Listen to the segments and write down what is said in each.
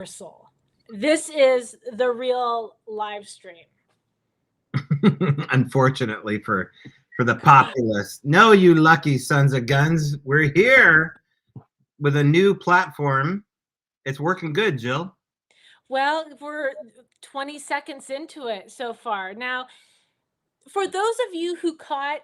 rehearsal. This is the real live stream. Unfortunately for the populace. No, you lucky sons of guns. We're here with a new platform. It's working good, Jill. Well, we're 20 seconds into it so far. Now, for those of you who caught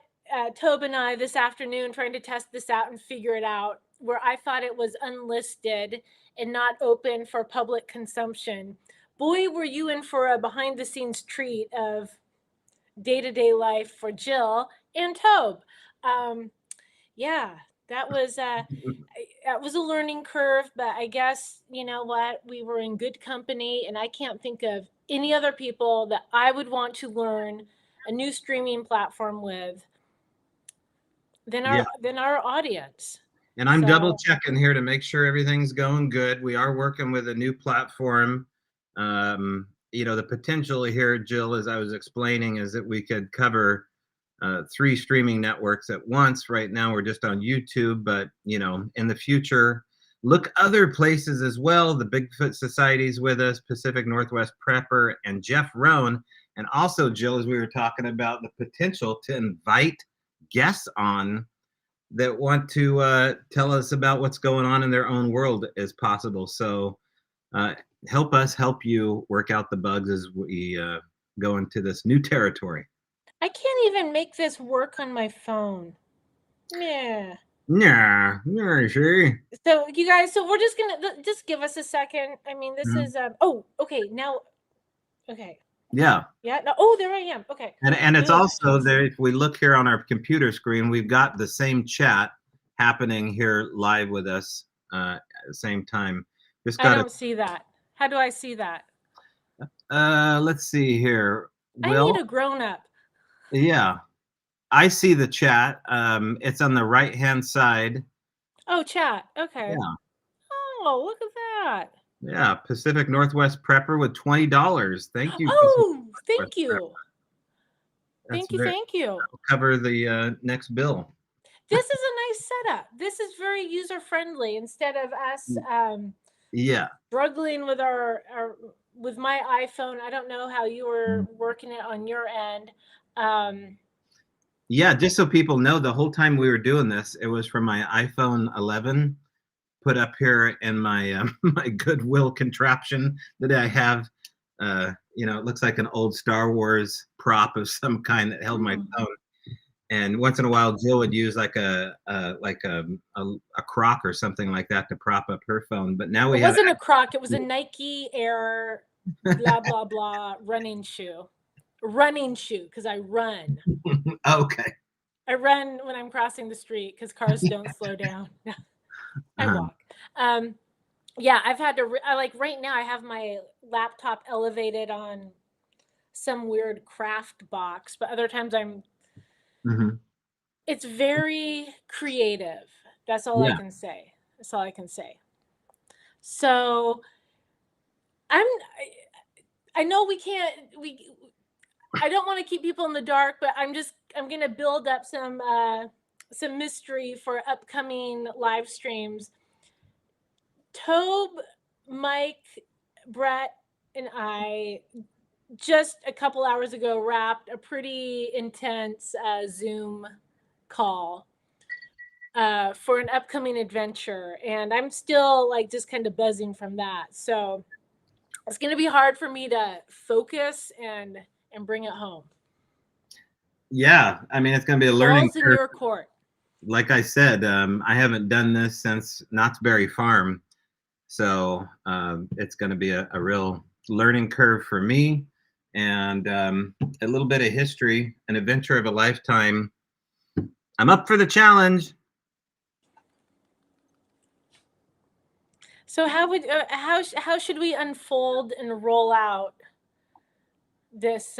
Tobe and I this afternoon trying to test this out and figure it out, where I thought it was unlisted and not open for public consumption, boy, were you in for a behind-the-scenes treat of day-to-day life for Jill and Tobe. Yeah, that was a learning curve, but I guess, you know what, we were in good company, and I can't think of any other people that I would want to learn a new streaming platform with than our audience. And I'm double checking here to make sure everything's going good. We are working with a new platform. The potential here, Jill, as I was explaining, is that we could cover 3 streaming networks at once. Right now, we're just on YouTube, but in the future, look other places as well. The Bigfoot Society's with us, Pacific Northwest Prepper, and Jeff Roan. And also, Jill, as we were talking about the potential to invite guests on that want to tell us about what's going on in their own world as possible. So help us help you work out the bugs as we go into this new territory. I can't even make this work on my phone. Yeah. Nah, sure. So you guys, we're just gonna just give us a second. I mean, this is okay, now okay. Yeah. Yeah. No, there I am. Okay. And it's also there. If we look here on our computer screen, we've got the same chat happening here live with us at the same time. I don't see that. How do I see that? Let's see here. I need a grown-up. Yeah, I see the chat. It's on the right-hand side. Oh, chat. Okay. Yeah. Oh, look at that. Yeah, Pacific Northwest Prepper with $20. Thank you. Oh, thank you. Thank you. I'll cover the next bill. This is a nice setup. This is very user-friendly instead of us struggling with with my iPhone. I don't know how you were working it on your end. Yeah, just so people know, the whole time we were doing this, it was from my iPhone 11 put up here in my my Goodwill contraption that I have. It looks like an old Star Wars prop of some kind that held my phone. And once in a while, Jill would use like a crock or something like that to prop up her phone. But now it wasn't a crock; it was a Nike Air, blah blah blah, running shoe, because I run. Okay. I run when I'm crossing the street because cars don't slow down. I walk. Yeah, I've had to. Right now, I have my laptop elevated on some weird craft box, but other times I'm. It's very creative. That's all I can say. That's all I can say. So, I know we can't. I don't want to keep people in the dark, but I'm going to build up some mystery for upcoming live streams. Tobe, Mike, Brett, and I just a couple hours ago wrapped a pretty intense Zoom call for an upcoming adventure, and I'm still just kind of buzzing from that. So it's going to be hard for me to focus and bring it home. Yeah, I mean, it's going to be a learning curve. In your court. Like I said, I haven't done this since Knott's Berry Farm, so it's going to be a real learning curve for me, and a little bit of history, an adventure of a lifetime. I'm up for the challenge. So how should we unfold and roll out these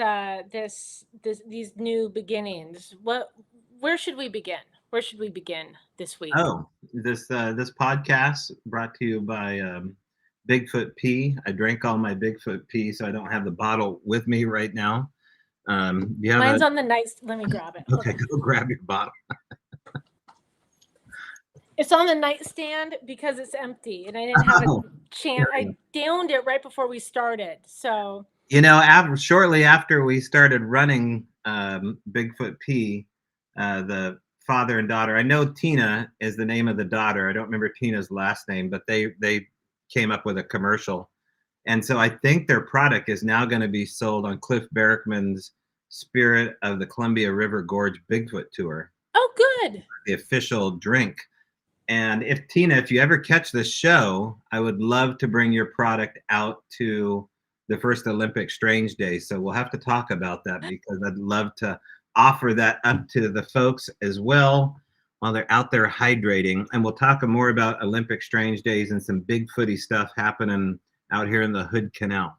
new beginnings? Where should we begin? Where should we begin this week? Oh, this podcast brought to you by Bigfoot Pee. I drank all my Bigfoot Pee, so I don't have the bottle with me right now. Mine's on the night. Let me grab it. Okay, go grab your bottle. It's on the nightstand because it's empty, and I didn't have it I downed it right before we started. So Shortly after we started running Bigfoot P, the father and daughter. I know Tina is the name of the daughter. I don't remember Tina's last name, but they came up with a commercial, and so I think their product is now going to be sold on Cliff Barrickman's Spirit of the Columbia River Gorge Bigfoot Tour, oh, good. the official drink. And if you ever catch this show, I would love to bring your product out to the first Olympic Strange Day. So we'll have to talk about that, because I'd love to offer that up to the folks as well while they're out there hydrating. And we'll talk more about Olympic Strange Days and some Bigfooty stuff happening out here in the Hood Canal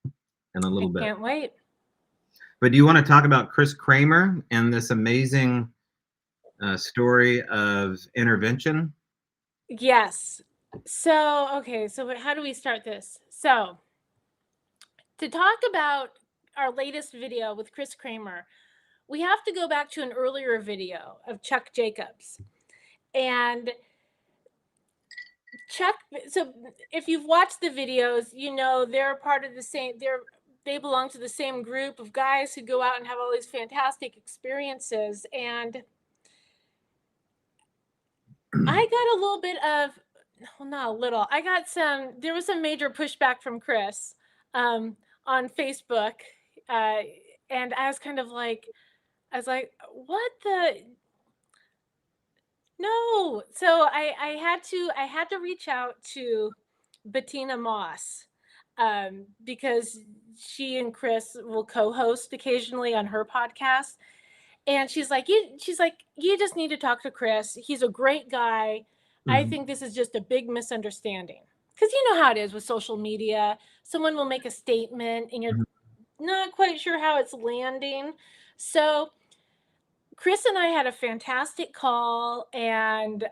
in a little bit. Can't wait. But do you want to talk about Chris Kramer and this amazing story of intervention? Yes. So, okay. So how do we start this? So to talk about our latest video with Chris Kramer, we have to go back to an earlier video of Chuck Jacobs. And Chuck, so if you've watched the videos, they're part of the same, they belong to the same group of guys who go out and have all these fantastic experiences. And I got a little bit of, well, not a little, there was some major pushback from Chris on Facebook. And I was kind of like, what the? No. So I had to reach out to Bettina Moss, because she and Chris will co-host occasionally on her podcast. And she's like, you just need to talk to Chris. He's a great guy. Mm-hmm. I think this is just a big misunderstanding. Because you know how it is with social media. Someone will make a statement and you're not quite sure how it's landing. So Chris and I had a fantastic call, and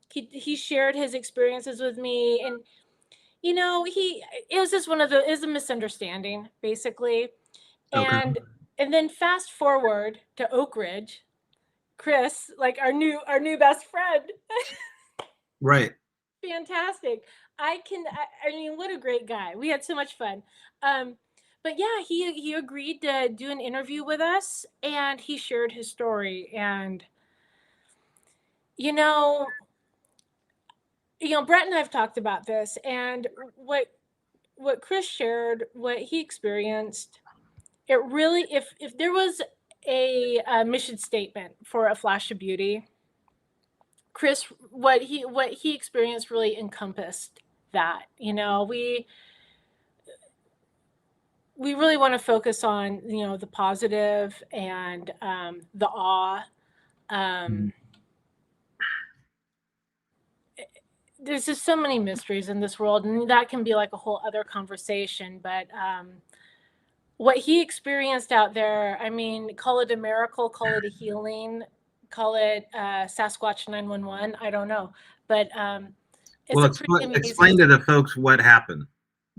he shared his experiences with me. And, it was just it was a misunderstanding, basically. Okay. And then fast forward to Oak Ridge, Chris, like our new best friend. Right. Fantastic. I mean, what a great guy. We had so much fun. But yeah, he agreed to do an interview with us, and he shared his story. And Brett and I've talked about this, and what Chris shared, what he experienced, it really, if there was a mission statement for A Flash of Beauty, Chris, what he experienced really encompassed that. We really want to focus on the positive and the awe. There's just so many mysteries in this world, and that can be like a whole other conversation. But what he experienced out there, I mean, call it a miracle, call it a healing, call it Sasquatch 911. I don't know, but it's well, a pretty amazing. Explain to the folks what happened,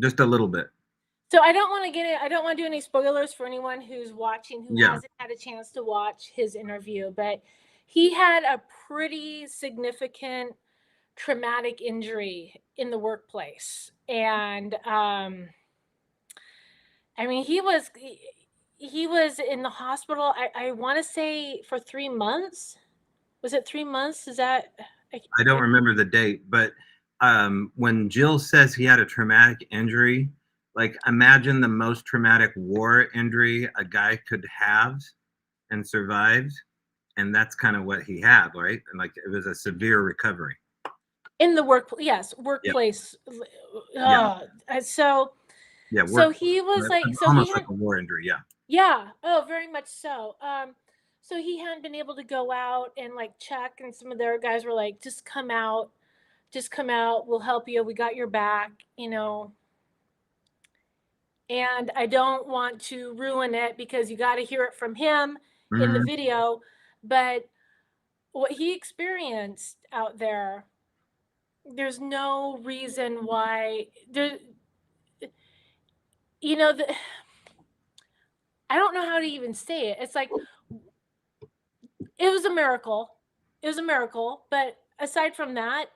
just a little bit. So I don't want to do any spoilers for anyone who's watching who hasn't had a chance to watch his interview, but he had a pretty significant traumatic injury in the workplace. And I mean, he was in the hospital, I want to say, for 3 months. Was it 3 months? Is that? I don't remember the date, but when Jill says he had a traumatic injury, like, imagine the most traumatic war injury a guy could have and survived, and that's kind of what he had, right? And like, it was a severe recovery. In the workplace, yes, workplace. Yep. So he was almost like a war injury, yeah. Yeah. Oh, very much so. So he hadn't been able to go out and like check, and some of their guys were like, just come out, we'll help you, we got your back, And I don't want to ruin it because you got to hear it from him in the video. But what he experienced out there, there's no reason why I don't know how to even say it. It's like, it was a miracle. But aside from that,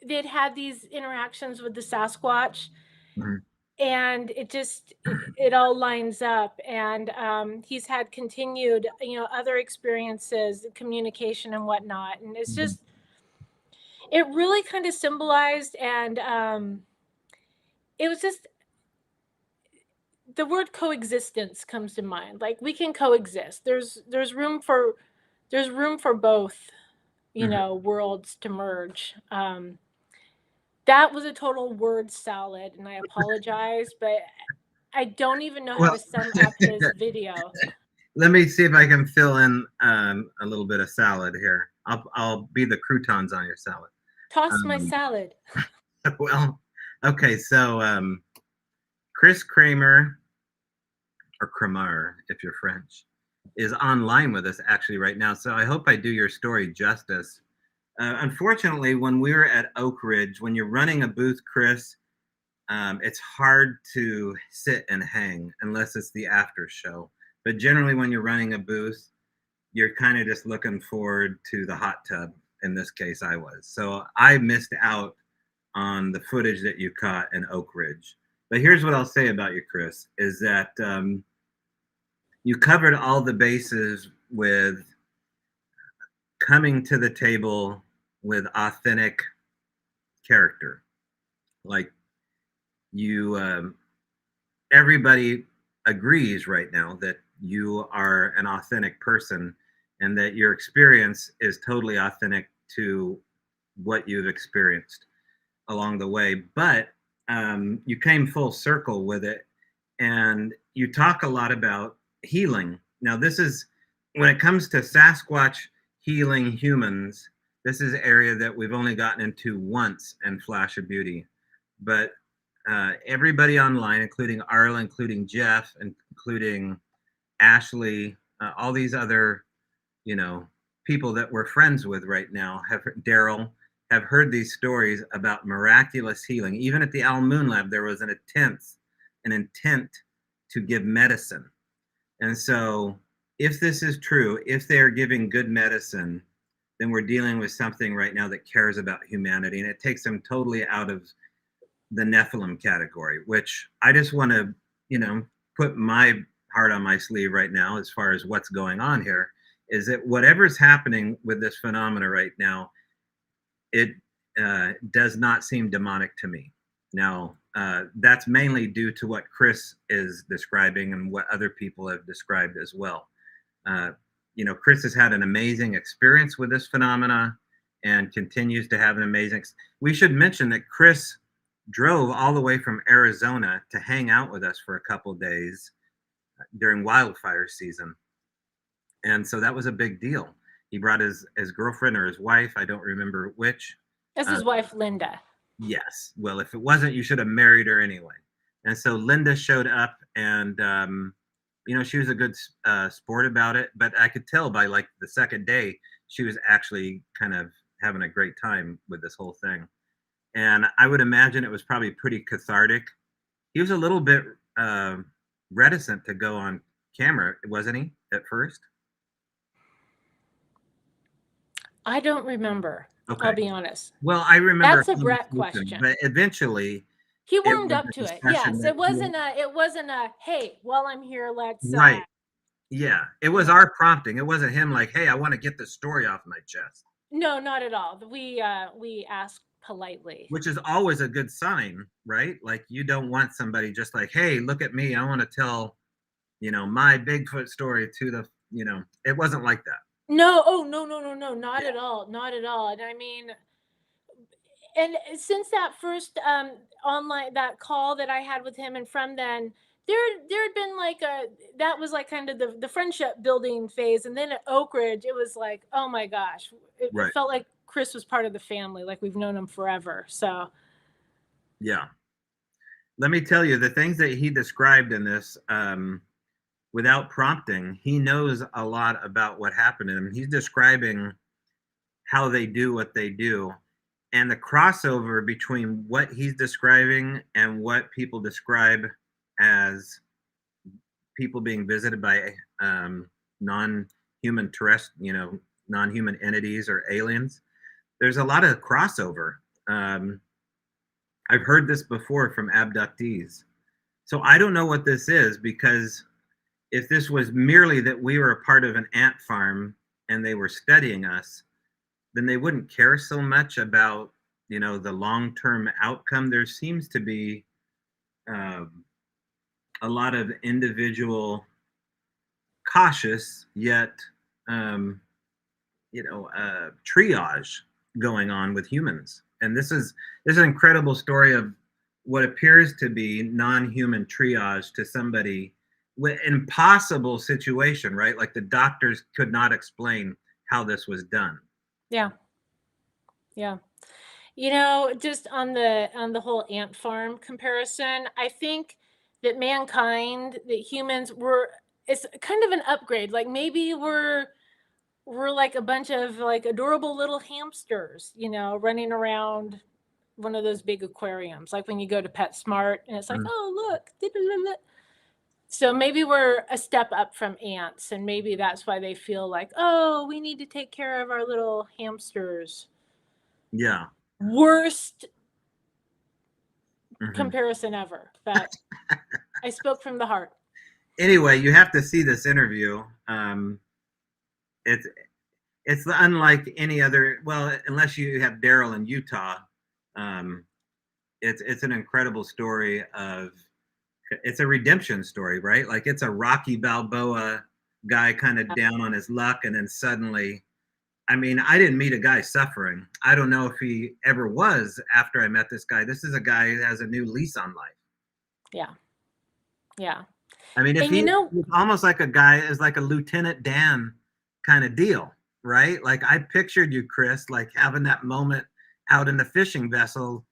they'd had these interactions with the Sasquatch, Mhm. and it all lines up. And he's had continued, other experiences, communication and whatnot. And it's Mhm. just, it really kind of symbolized, and it was just, the word coexistence comes to mind. Like, we can coexist. There's room for both, Mhm. worlds to merge. That was a total word salad, and I apologize, but I don't even know how Well, to sum up his video. let me see if I can fill in a little bit of salad here. I'll be the croutons on your salad. Toss my Um, salad. well, okay, so Chris Kramer, or Kramer if you're French, is online with us actually right now. So I hope I do your story justice. Unfortunately, when we were at Oak Ridge, when you're running a booth, Chris, it's hard to sit and hang unless it's the after show. But generally, when you're running a booth, you're kind of just looking forward to the hot tub. In this case, I was. So I missed out on the footage that you caught in Oak Ridge. But here's what I'll say about you, Chris, is that you covered all the bases with coming to the table with authentic character. Like you, everybody agrees right now that you are an authentic person and that your experience is totally authentic to what you've experienced along the way. But you came full circle with it, and you talk a lot about healing. Now, this is when it comes to Sasquatch healing humans. This is an area that we've only gotten into once in Flash of Beauty, but everybody online, including Arla, including Jeff, including Ashley, all these other, you know, people that we're friends with right now, have Daryl, have heard these stories about miraculous healing. Even at the Al Moon Lab, there was an intent to give medicine. And so, if this is true, if they are giving good medicine, then we're dealing with something right now that cares about humanity, and it takes them totally out of the Nephilim category, which I just want to, put my heart on my sleeve right now as far as what's going on here, is that whatever's happening with this phenomena right now, it does not seem demonic to me. Now, that's mainly due to what Chris is describing and what other people have described as well. Uh, Chris has had an amazing experience with this phenomena and continues to have an amazing. We should mention that Chris drove all the way from Arizona to hang out with us for a couple days during wildfire season. And so that was a big deal. He brought his girlfriend or his wife, I don't remember which. That's Uh, his wife, Linda. yes. Well, if it wasn't, you should have married her anyway. And so Linda showed up, and she was a good sport about it. But I could tell by like the second day, she was actually kind of having a great time with this whole thing. And I would imagine it was probably pretty cathartic. He was a little bit reticent to go on camera, wasn't he, at first? I don't remember. I'll Okay. be honest. Well, I remember a That's a Brett conversation, question. but eventually He it warmed was up a to it. discussion Yes, that it wasn't a hey, while I'm here, let's right. Yeah. It was no. our prompting. It wasn't him like, hey, I want to get this story off my chest, No, not at all. We asked politely. which is always a good sign, right? Like you don't want somebody just like, hey, look at me. I want to tell, my Bigfoot story to it wasn't like that. No, oh no, no, no, no, not Yeah. at all. Not at all. And I mean, and since that first online that call that I had with him, and from then there had been like a that was like kind of the friendship building phase. And then at Oak Ridge it was like, oh my gosh, it Right. felt like Chris was part of the family, like we've known him forever. So Yeah. Let me tell you the things that he described in this, without prompting, he knows a lot about what happened to him. He's describing how they do what they do. And the crossover between what he's describing and what people describe as people being visited by non-human non-human entities or aliens, there's a lot of crossover. Um, I've heard this before from abductees. So I don't know what this is, because if this was merely that we were a part of an ant farm and they were studying us, then they wouldn't care so much about, the long-term outcome. There seems to be a lot of individual cautious yet um, triage going on with humans. And this is an incredible story of what appears to be non-human triage to somebody with impossible situation, right? Like the doctors could not explain how this was done. Yeah. Yeah. Just on the whole ant farm comparison, I think that mankind, that humans were, it's kind of an upgrade. Like maybe we're like a bunch of like adorable little hamsters, running around one of those big aquariums, like when you go to PetSmart and it's like, Mm. oh look. So maybe we're a step up from ants, and maybe that's why they feel like, oh, we need to take care of our little hamsters. Yeah. Worst Mhm. comparison ever, but I spoke from the heart. Anyway, you have to see this interview. It's it's unlike any other. Well, unless you have Daryl in Utah, um, it's an incredible story of. It's a redemption story, right? Like it's a Rocky Balboa guy kind of down on his luck, and then suddenly, I mean, I didn't meet a guy suffering. I don't know if he ever was after I met this guy. This is a guy who has a new lease on life. Yeah. Yeah. I mean, if And he's almost like a guy is like a Lieutenant Dan kind of deal, right? Like I pictured you, Chris, like having that moment out in the fishing vessel,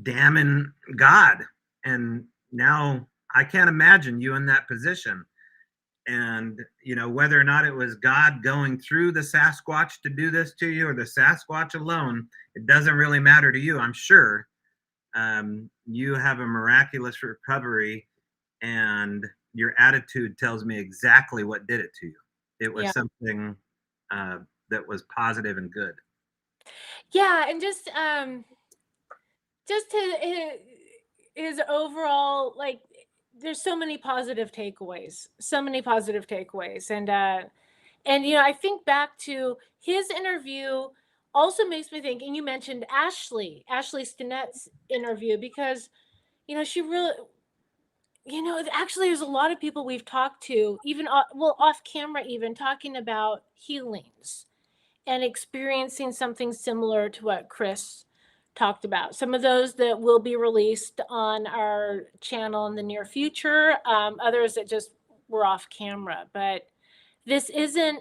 damning God. And now I can't imagine you in that position. And, whether or not it was God going through the Sasquatch to do this to you or the Sasquatch alone, it doesn't really matter to you, I'm sure. You have a miraculous recovery, and your attitude tells me exactly what did it to you. It was yeah. something that was positive and good. Yeah, and just his overall, like, there's so many positive takeaways. So many positive takeaways. And I think back to his interview also makes me think, and you mentioned Ashley Stinnett's interview, because she really, actually, there's a lot of people we've talked to, even off camera, even talking about healings and experiencing something similar to what Chris talked about. Some of those that will be released on our channel in the near future, others that just were off camera. But this isn't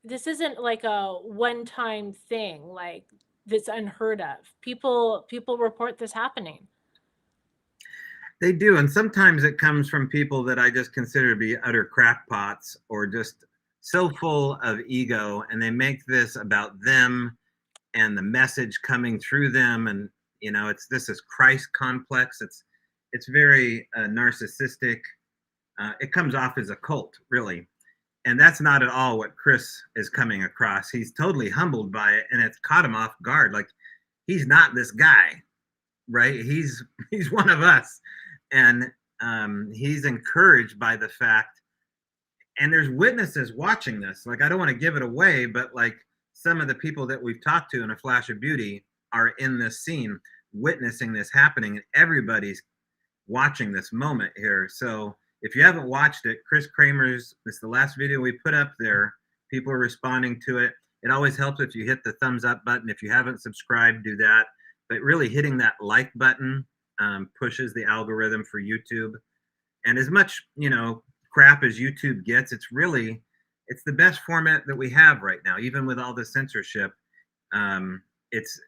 this isn't like a one-time thing, like that's unheard of. People report this happening. They do, and sometimes it comes from people that I just consider to be utter crackpots or just so full of ego, and they make this about them and the message coming through them, and it's this is Christ complex. It's very narcissistic. It comes off as a cult, really, and that's not at all what Chris is coming across. He's totally humbled by it, and it's caught him off guard. Like he's not this guy, right? He's one of us, and he's encouraged by the fact. And there's witnesses watching this. Like I don't want to give it away, but like some of the people that we've talked to in A Flash of Beauty are in this scene, witnessing this happening, and everybody's watching this moment here. So if you haven't watched it, Chris Kramer's, this is the last video we put up there. People are responding to it. It always helps if you hit the thumbs up button. If you haven't subscribed, do that. But really hitting that like button pushes the algorithm for YouTube. And as much, crap as YouTube gets, it's the best format that we have right now, even with all the censorship. It's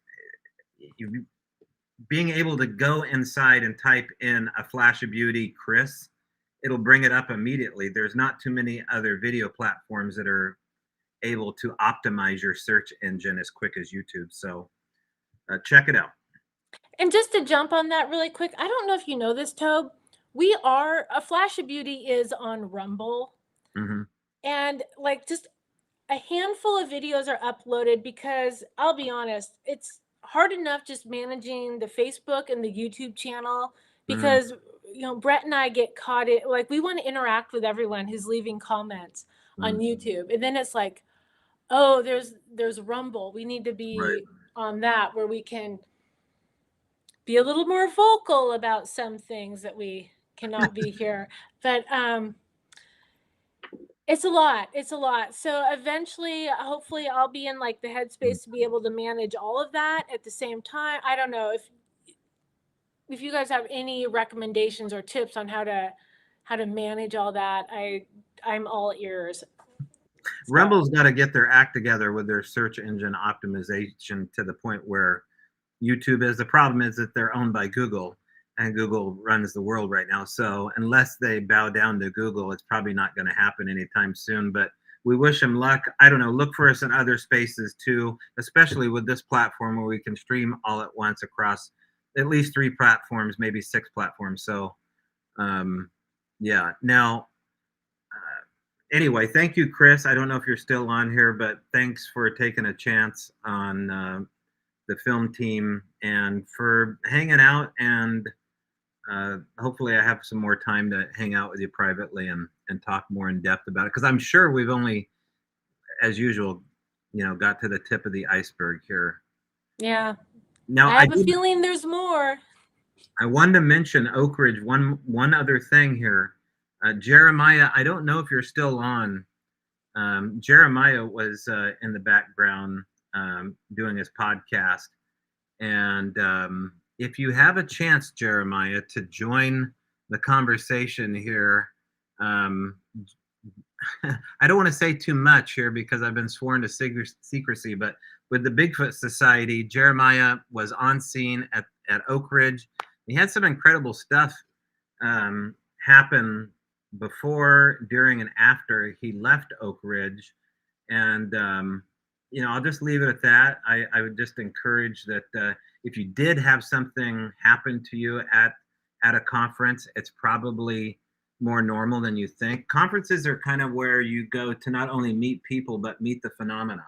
you, being able to go inside and type in A Flash of Beauty, Chris, it'll bring it up immediately. There's not too many other video platforms that are able to optimize your search engine as quick as YouTube. So check it out. And just to jump on that really quick, I don't know if you know this, Tobe. A Flash of Beauty is on Rumble. Mm-hmm. And like, just a handful of videos are uploaded because I'll be honest, it's hard enough just managing the Facebook and the YouTube channel Mm, because Brett and I get caught in like we want to interact with everyone who's leaving comments on mm, YouTube. And then it's like, oh, there's Rumble. We need to right. be on that where we can be a little more vocal about some things that we cannot be here. But it's a lot. It's a lot. So eventually, hopefully, I'll be in like the Mm. headspace to be able to manage all of that at the same time. I don't know if you guys have any recommendations or tips on how to manage all that. I'm all ears. So Rumble's got to get their act together with their search engine optimization to the point where YouTube is. The problem is that they're owned by Google, and Google runs the world right now. So unless they bow down to Google, it's probably not going to happen anytime soon. But we wish them luck. I don't know. Look for us in other spaces too, especially with this platform where we can stream all at once across at least 3 platforms, maybe 6 platforms. So yeah. Now, anyway, thank you, Chris. I don't know if you're still on here, but thanks for taking a chance on the film team and for hanging out. And hopefully, I have some more time to hang out with you privately and talk more in depth about it. Because I'm sure we've only, as usual, got to the tip of the iceberg here. yeah, Now, I have a feeling there's more. I wanted to mention Oak Ridge. One other thing here, Jeremiah. I don't know if you're still on. Jeremiah was in the background doing his podcast. And if you have a chance, Jeremiah, to join the conversation here, I don't want to say too much here because I've been sworn to secrecy, but with the Bigfoot Society, Jeremiah was on scene at Oak Ridge. He had some incredible stuff happen before, during, and after he left Oak Ridge. And I'll just leave it at that. I would just encourage that if you did have something happen to you at a conference, it's probably more normal than you think. Conferences are kind of where you go to not only meet people but meet the phenomena.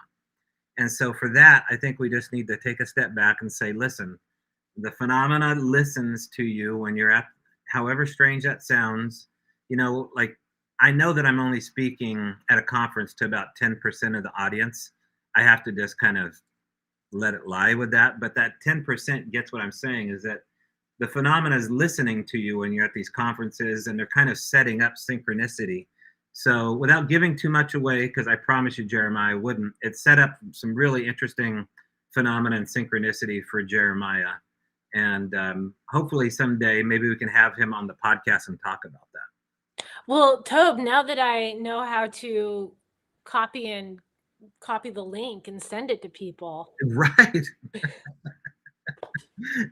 And so for that, I think we just need to take a step back and say, listen, the phenomena listens to you when you're at, however strange that sounds. Like, I know that I'm only speaking at a conference to about 10% of the audience. I have to just kind of let it lie with that. But that 10% gets what I'm saying, is that the phenomena is listening to you when you're at these conferences, and they're kind of setting up synchronicity. So without giving too much away, because I promise you, Jeremiah wouldn't, it set up some really interesting phenomena and synchronicity for Jeremiah. And hopefully someday maybe we can have him on the podcast and talk about that. Well, Tobe, now that I know how to copy the link and send it to people, Right. we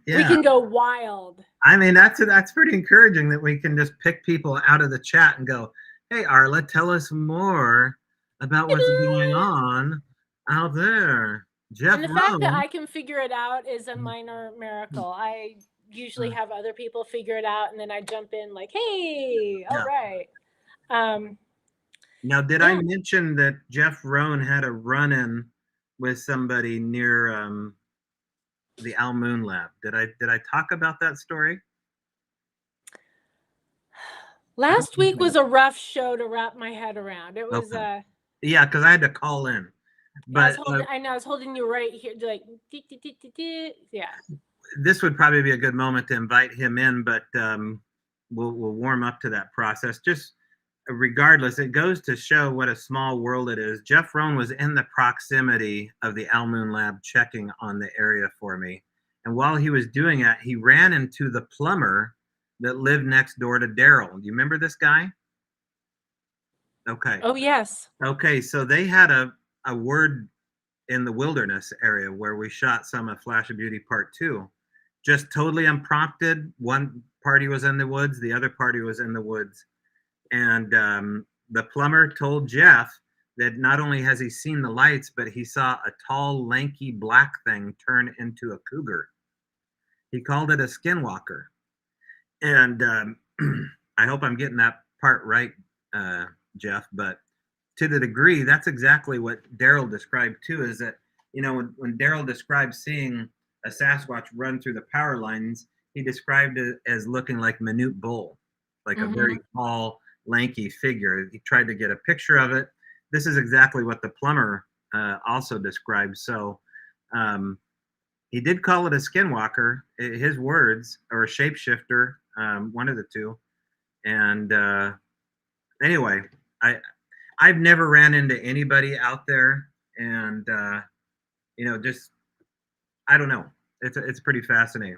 Yeah. can go wild. I mean, that's pretty encouraging that we can just pick people out of the chat and go, "Hey, Arla, tell us more about what's going on out there." Jeff And the fact that Rohn. I can figure it out is a minor miracle. I usually have other people figure it out, and then I jump in like, "Hey, all Yeah. right." Now, did I Yeah. mention that Jeff Rohn had a run-in with somebody near the Al Moon Lab? Did I talk about that story? I don't Last think week was a rough show to wrap my head around. It was Okay. Yeah, because I had to call in. But I was holding you right here, like, yeah. this would probably be a good moment to invite him in, but we'll warm up to that process. Just regardless, it goes to show what a small world it is. Jeff Rohn was in the proximity of the Al Moon Lab checking on the area for me. And while he was doing that, he ran into the plumber that lived next door to Daryl. Do you remember this guy? Okay. Oh, yes. Okay, so they had a word in the wilderness area where we shot some of Flash of Beauty Part 2. Just totally unprompted. One party was in the woods, the other party was in the woods. And the plumber told Jeff that not only has he seen the lights, but he saw a tall, lanky black thing turn into a cougar. He called it a skinwalker. And I hope I'm getting that part right, Jeff, but to the degree, that's exactly what Daryl described too, is that, when Daryl described seeing a Sasquatch run through the power lines, he described it as looking like Manute Bull, like a very Mm-hmm. tall, lanky figure. He tried to get a picture of it. This is exactly what the plumber also described. So um, he did call it a skinwalker, his words, or a shapeshifter, one of the two. And anyway, I've never ran into anybody out there, and just I don't know. It's pretty fascinating.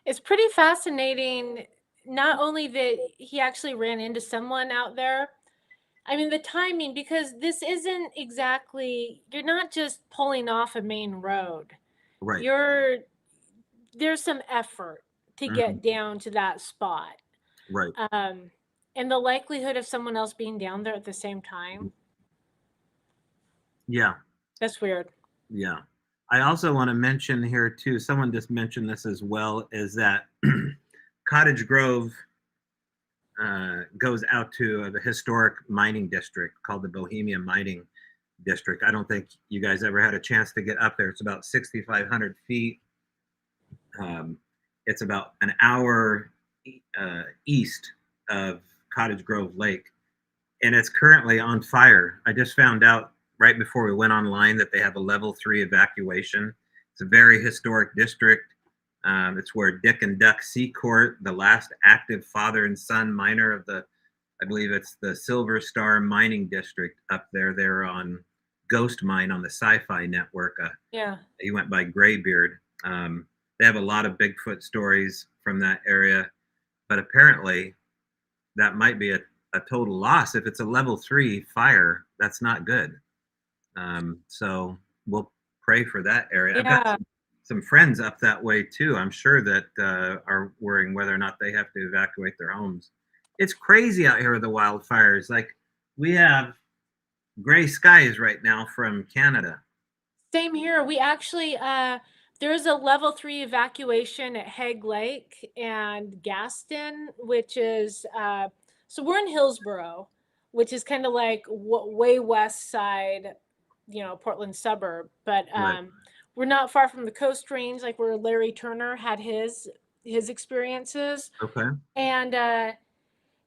It's pretty fascinating, not only that he actually ran into someone out there. I mean, the timing, because this isn't exactly, you're not just pulling off a main road. Right. You're, there's some effort to Hmm. get down to that spot. Right. Um, and the likelihood of someone else being down there at the same time, Yeah. that's weird. Yeah. I also want to mention here too. Someone just mentioned this as well. Is that Cottage Grove goes out to the historic mining district called the Bohemia Mining District. I don't think you guys ever had a chance to get up there. It's about 6,500 feet. Um, it's about an hour east of Cottage Grove Lake, and it's currently on fire. I just found out right before we went online that they have a level 3 evacuation. It's a very historic district. It's where Dick and Duck Seacourt, the last active father and son miner of I believe it's the Silver Star Mining District up there. They're on Ghost Mine on the Sci-Fi Network. Yeah. He went by Graybeard. They have a lot of Bigfoot stories from that area, but apparently that might be a total loss. If it's a level 3 fire, that's not good. So we'll pray for that area. I've got Yeah. some friends up that way too. I'm sure that are worrying whether or not they have to evacuate their homes. It's crazy out here with the wildfires. Like, we have gray skies right now from Canada. Same here. We actually, there's a level 3 evacuation at Hague Lake and Gaston, which is, so we're in Hillsborough, which is kind of like way west side, Portland suburb, but Right. we're not far from the Coast Range, like where Larry Turner had his experiences. Okay. And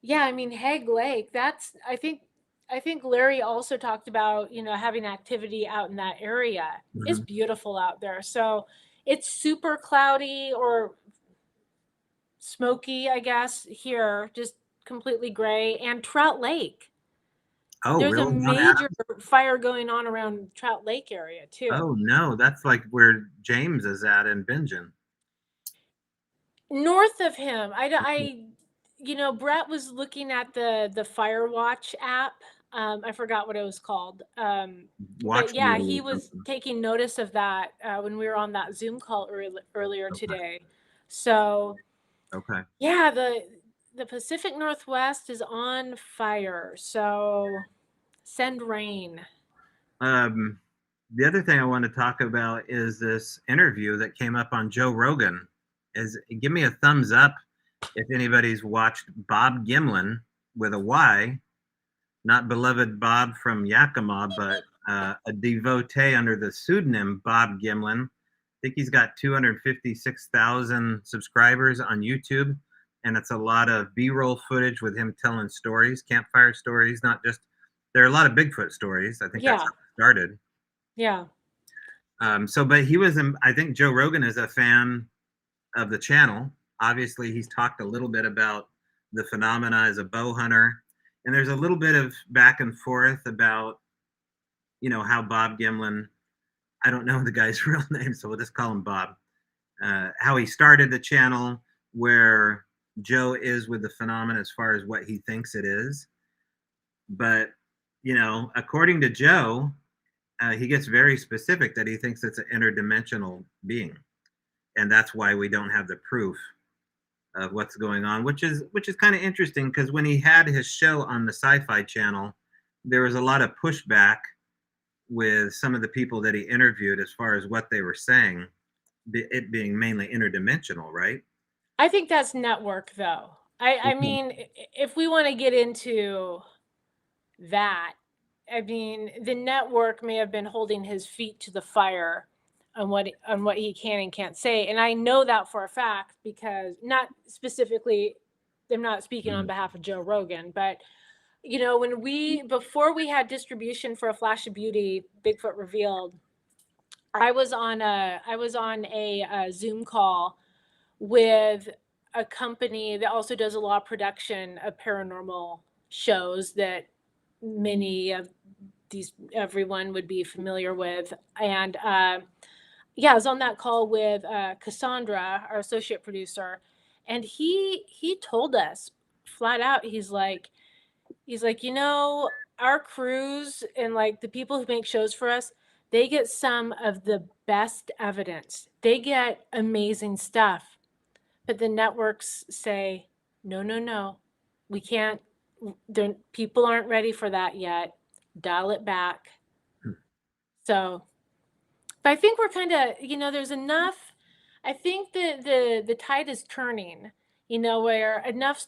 yeah, I mean, Hague Lake, I think Larry also talked about, having activity out in that area. It's Hmm. beautiful out there. So it's super cloudy or smoky, I guess, here, just completely gray. And Trout Lake. Oh, There's a really? Mount major Adams? fire going on around Trout Lake area too. Oh no, that's like where James is at in Bingen. North of him, Brett was looking at the Firewatch app. I forgot what it was called. But Watch yeah, Wheel he or was something. taking notice of that when we were on that Zoom call earlier Okay. today. So Okay. yeah, the Pacific Northwest is on fire. So send rain. Um, the other thing I want to talk about is this interview that came up on Joe Rogan. Is Give me a thumbs up if anybody's watched Bob Gimlin with a Y, not beloved Bob from Yakima, but a devotee under the pseudonym Bob Gimlin. I think he's got 256,000 subscribers on YouTube, and it's a lot of B-roll footage with him telling stories, campfire stories, not just. There are a lot of Bigfoot stories. I think that's Yeah, how it started. yeah. But he was, I think Joe Rogan is a fan of the channel. Obviously, he's talked a little bit about the phenomena as a bow hunter, and there's a little bit of back and forth about, how Bob Gimlin. I don't know the guy's real name, so we'll just call him Bob. How he started the channel, where Joe is with the phenomena as far as what he thinks it is. But according to Joe, he gets very specific that he thinks it's an interdimensional being, and that's why we don't have the proof of what's going on, which is kind of interesting, because when he had his show on the Sci-Fi Channel, there was a lot of pushback with some of the people that he interviewed as far as what they were saying, it being mainly interdimensional, right? I think that's network though. I Mhm. mean, if we want to get into that. I mean, the network may have been holding his feet to the fire on what he can and can't say, and I know that for a fact because not specifically, I'm not speaking on behalf of Joe Rogan, but you know, before we had distribution for A Flash of Beauty, Bigfoot Revealed, I was on a Zoom call with a company that also does a lot of production of paranormal shows that many of these everyone would be familiar with. And yeah, I was on that call with Cassandra, our associate producer, and he told us flat out, he's like, you know, our crews and like the people who make shows for us, they get some of the best evidence. They get amazing stuff. But the networks say, no, no, no, we can't, people aren't ready for that yet. Dial it back. So, but I think we're kind of, you know, there's enough. I think the tide is turning. You know, where enough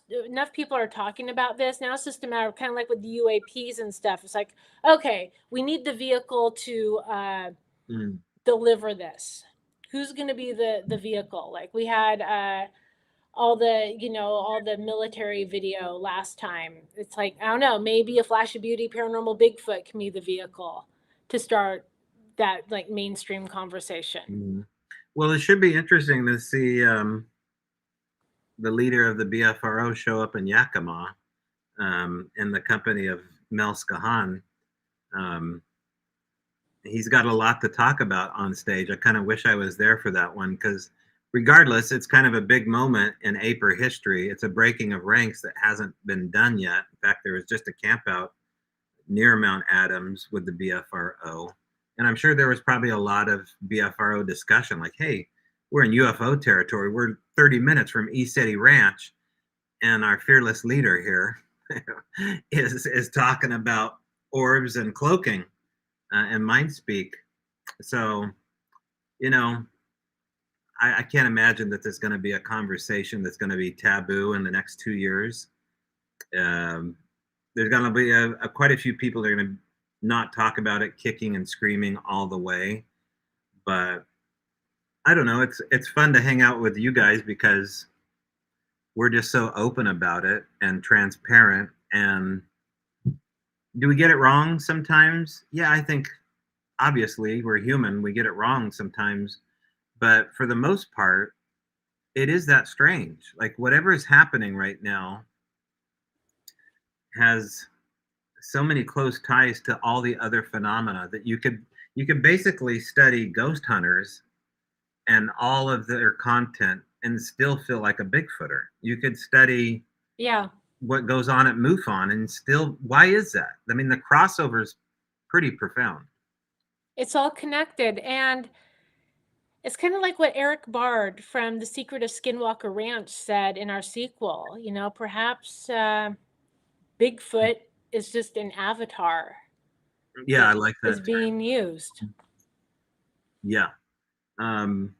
people are talking about this now. It's just a matter of kind of like with the UAPs and stuff. It's like, okay, we need the vehicle to deliver this. Who's going to be the vehicle? Like we had all the all the military video last time. It's like, I don't know, maybe A Flash of Beauty Paranormal Bigfoot can be the vehicle to start that like mainstream conversation. Well, it should be interesting to see the leader of the BFRO show up in Yakima in the company of Mel Skahan. He's got a lot to talk about on stage. I kind of wish I was there for that one because, regardless, it's kind of a big moment in APER history. It's a breaking of ranks that hasn't been done yet. In fact, there was just a campout near Mount Adams with the BFRO. And I'm sure there was probably a lot of BFRO discussion like, hey, we're in UFO territory. We're 30 minutes from ECETI Ranch. And our fearless leader here is talking about orbs and cloaking and mind speak. So, you know, I can't imagine that there's going to be a conversation that's going to be taboo in the next 2 years. There's going to be quite a few people that are going to not talk about it, kicking and screaming all the way. But I don't know. It's fun to hang out with you guys because we're just so open about it and transparent. And do we get it wrong sometimes? Yeah, I think obviously we're human. We get it wrong sometimes. But for the most part, it is that strange. Like whatever is happening right now has so many close ties to all the other phenomena that you could basically study ghost hunters and all of their content and still feel like a Bigfooter. You could study Yeah, what goes on at MUFON and still, why is that? I mean, the crossover is pretty profound. it's all connected. And it's kind of like what Eric Bard from The Secret of Skinwalker Ranch said in our sequel. You know, perhaps Bigfoot is just an avatar Yeah, I that like is that. being used. Yeah. Um,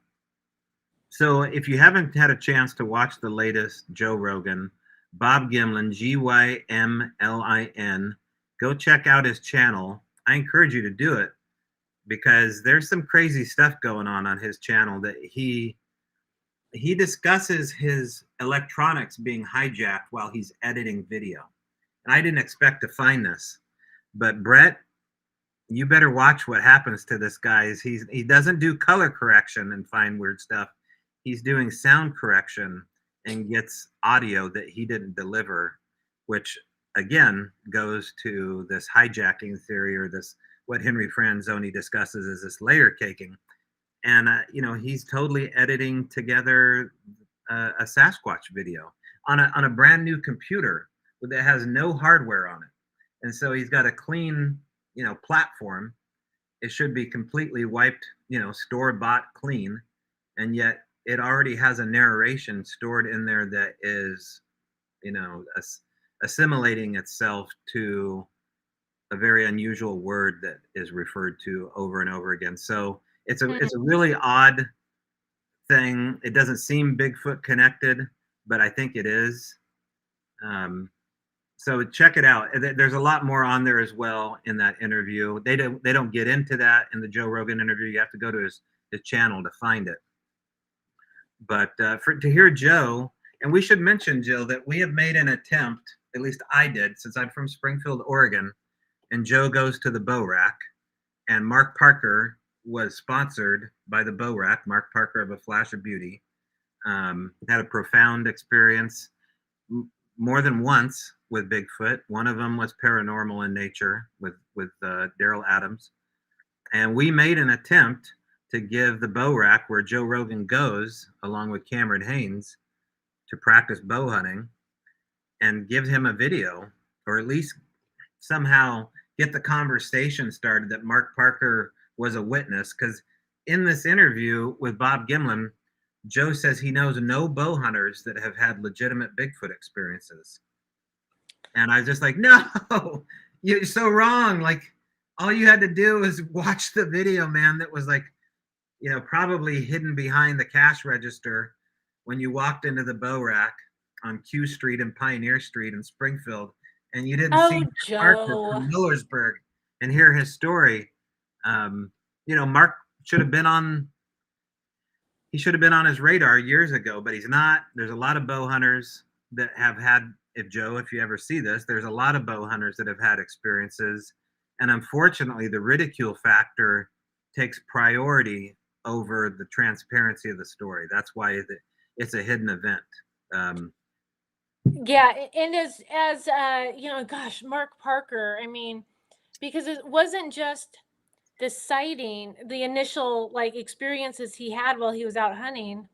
so if you haven't had a chance to watch the latest Joe Rogan, Bob Gimlin, Gymlin, go check out his channel. I encourage you to do it because there's some crazy stuff going on his channel that he discusses his electronics being hijacked while he's editing video. And I didn't expect to find this, but Brett, you better watch what happens to this guy. He doesn't do color correction and find weird stuff. He's doing sound correction and gets audio that he didn't deliver, which again goes to this hijacking theory or this what Henry Franzoni discusses as this layer caking. And you know, he's totally editing together a Sasquatch video on a brand new computer that has no hardware on it, and so he's got a clean, you know, platform. It should be completely wiped, you know, store bought clean, and yet it already has a narration stored in there that is, you know, assimilating itself to a very unusual word that is referred to over and over again. So it's a really odd thing. It doesn't seem Bigfoot connected, but I think it is. Um, So check it out. There's a lot more on there as well in that interview. They don't get into that in the Joe Rogan interview. You have to go to his channel to find it. But to hear Joe, and we should mention, Jill, that we have made an attempt, at least I did, since I'm from Springfield, Oregon, and Joe goes to the Bow Rack, and Mark Parker was sponsored by the Bow Rack. Mark Parker of A Flash of Beauty had a profound experience more than once with Bigfoot. One of them was paranormal in nature with Daryl Adams, and we made an attempt to give the Bow Rack, where Joe Rogan goes along with Cameron Haynes to practice bow hunting, and give him a video, or at least somehow get the conversation started that Mark Parker was a witness. Because in this interview with Bob Gimlin, Joe says he knows no bow hunters that have had legitimate Bigfoot experiences. And I was just like, no, you're so wrong. Like, all you had to do was watch the video, man. That was like, probably hidden behind the cash register when you walked into the Bow Rack on Q Street and Pioneer Street in Springfield, and you didn't see Parker Joe. from Millersburg and hear his story. Mark should have been on. He should have been on his radar years ago, but he's not. There's a lot of bow hunters that have had. If you ever see this, there's a lot of bow hunters that have had experiences, and unfortunately, the ridicule factor takes priority over the transparency of the story. That's why it's a hidden event. Yeah, and as gosh, Mark Parker, I mean, because it wasn't just the sighting, the initial like experiences he had while he was out hunting.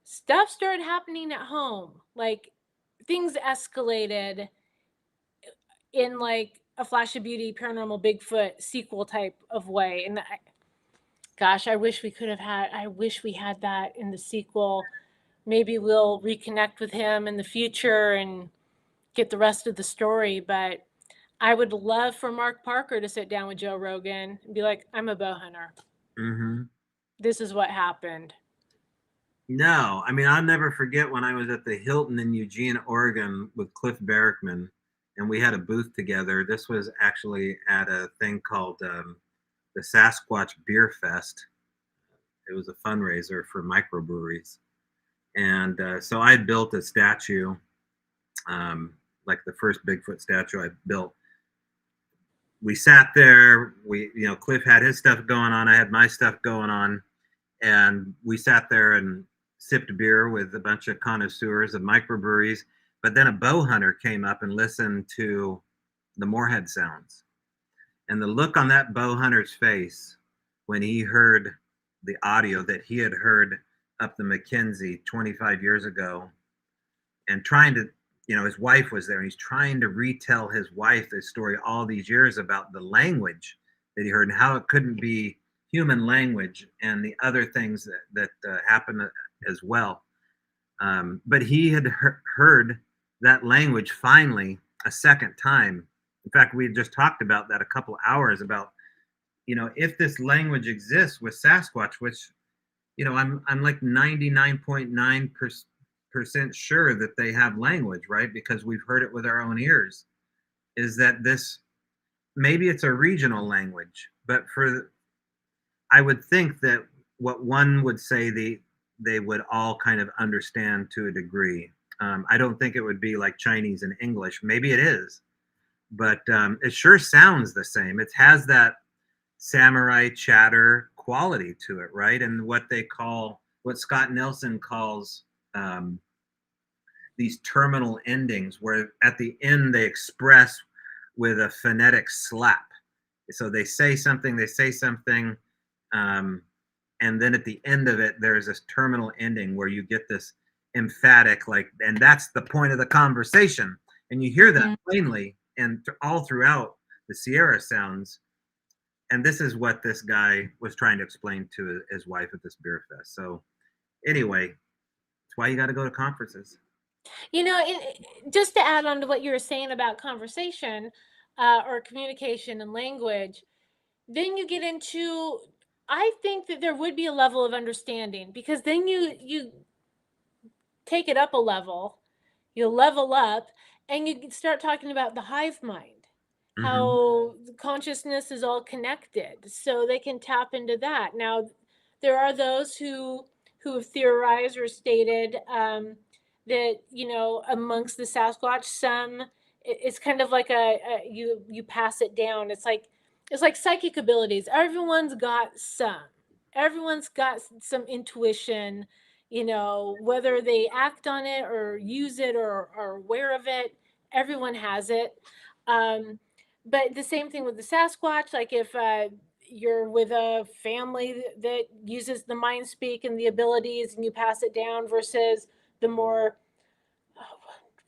Stuff started happening at home. Like things escalated in like a Flash of Beauty Paranormal Bigfoot sequel type of way. And gosh, I wish we had that in the sequel. Maybe we'll reconnect with him in the future and get the rest of the story. But I would love for Mark Parker to sit down with Joe Rogan and be like, I'm a bow hunter. Mm-hmm. This is what happened. No, I mean, I'll never forget when I was at the Hilton in Eugene, Oregon with Cliff Barrickman, and we had a booth together. This was actually at a thing called the Sasquatch Beer Fest. It was a fundraiser for microbreweries. And so I built a statue, like the first Bigfoot statue I built. We sat there, Cliff had his stuff going on, I had my stuff going on, and we sat there and sipped beer with a bunch of connoisseurs of microbreweries. But then a bow hunter came up and listened to the Moorhead sounds. And the look on that bow hunter's face when he heard the audio that he had heard up the Mackenzie 25 years ago, and trying to, his wife was there, and he's trying to retell his wife this story all these years about the language that he heard and how it couldn't be human language and the other things that happened as well. But he had heard that language finally a second time. In fact, we had just talked about that a couple hours about, if this language exists with Sasquatch, which, I'm like 99.9% sure that they have language, right? Because we've heard it with our own ears. Is that this, maybe it's a regional language, but I would think that what one would say they would all kind of understand to a degree. I don't think it would be like Chinese and English. Maybe it is, but it sure sounds the same. It has that samurai chatter quality to it, right? And what Scott Nelson calls these terminal endings, where at the end they express with a phonetic slap. So they say something, and then at the end of it, there's this terminal ending where you get this emphatic, like, and that's the point of the conversation. And you hear that plainly and all throughout the Sierra sounds. And this is what this guy was trying to explain to his wife at this beer fest. So anyway, that's why you got to go to conferences. Just to add on to what you were saying about conversation or communication and language, then you get into, I think that there would be a level of understanding, because then you take it up a level, you level up, And you start talking about the hive mind, Mm-hmm. how consciousness is all connected, so they can tap into that. Now, there are those who have theorized or stated that, you know, amongst the Sasquatch, some it's kind of like you pass it down. It's like psychic abilities. Everyone's got some. Everyone's got some intuition, you know, whether they act on it or use it or are aware of it, everyone has it. Um, but the same thing with the Sasquatch, like if you're with a family that uses the mind speak and the abilities and you pass it down versus the more, oh,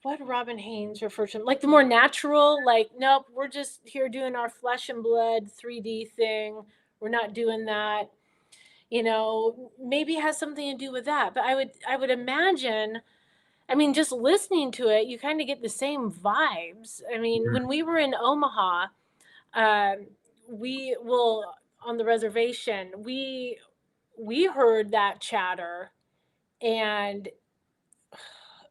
what Robin Haynes referred to, like the more natural, like, nope, we're just here doing our flesh and blood 3D thing. We're not doing that, you know, maybe it has something to do with that. But I would imagine, I mean, just listening to it, you kind of get the same vibes. I mean, when we were in Omaha, um, we will on the reservation, we heard that chatter, and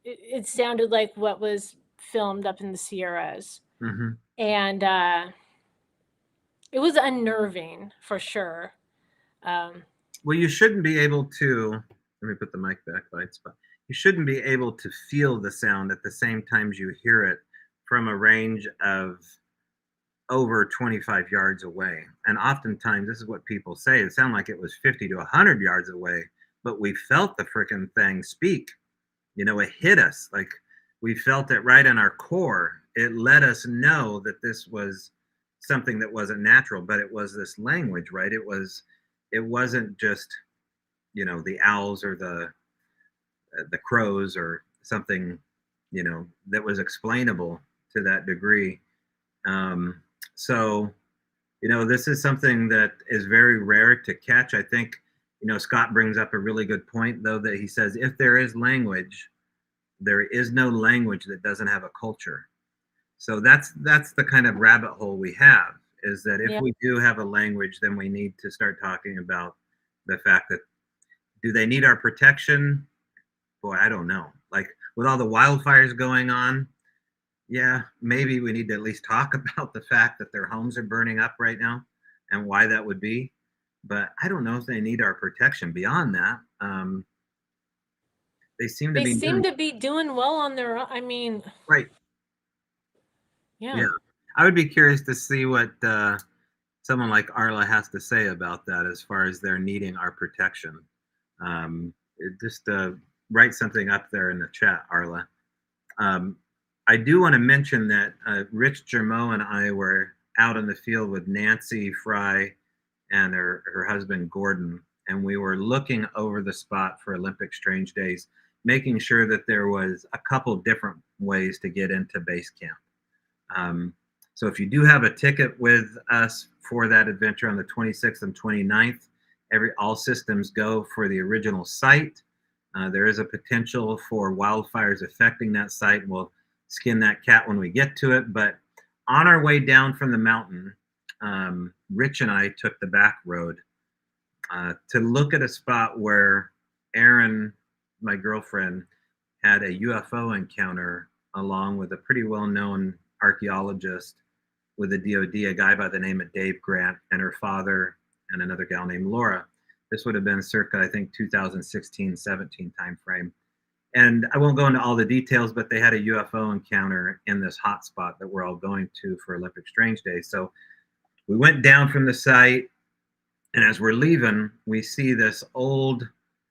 it sounded like what was filmed up in the Sierras, Mm-hmm. and it was unnerving for sure. Um, Well, you shouldn't be able to. Let me put the mic back by its spot. You shouldn't be able to feel the sound at the same time you hear it from a range of over 25 yards away. And oftentimes, this is what people say. It sounded like it was 50 to 100 yards away, but we felt the freaking thing speak. You know, it hit us. Like we felt it right in our core. It let us know that this was something that wasn't natural, but it was this language, right? It wasn't just, you know, the owls or the crows or something, you know, that was explainable to that degree. Um, so, you know, this is something that is very rare to catch. I think, you know, Scott brings up a really good point, though, that he says if there is language, there is no language that doesn't have a culture. So that's the kind of rabbit hole we have, is that if yeah, we do have a language, then we need to start talking about the fact that do they need our protection? Boy, I don't know. Like with all the wildfires going on, yeah, maybe we need to at least talk about the fact that their homes are burning up right now and why that would be. But I don't know if they need our protection beyond that. They seem to they be seem doing to be doing well on their own. I mean, right. Yeah, yeah. I would be curious to see what someone like Arla has to say about that as far as they're needing our protection. Just write something up there in the chat, Arla. Um, I do want to mention that Rich Germeau and I were out in the field with Nancy Fry and her husband Gordon, and we were looking over the spot for Olympic Strange Days, making sure that there was a couple different ways to get into base camp. Um, so if you do have a ticket with us for that adventure on the 26th and 29th, all systems go for the original site. There is a potential for wildfires affecting that site. We'll skin that cat when we get to it. But on our way down from the mountain, Rich and I took the back road to look at a spot where Erin, my girlfriend, had a UFO encounter along with a pretty well known archaeologist with the DoD, a guy by the name of Dave Grant, and her father, and another gal named Laura. This would have been circa, I think, 2016-17 timeframe. And I won't go into all the details, but they had a UFO encounter in this hotspot that we're all going to for Olympic Strange Day. So we went down from the site, and as we're leaving, we see this old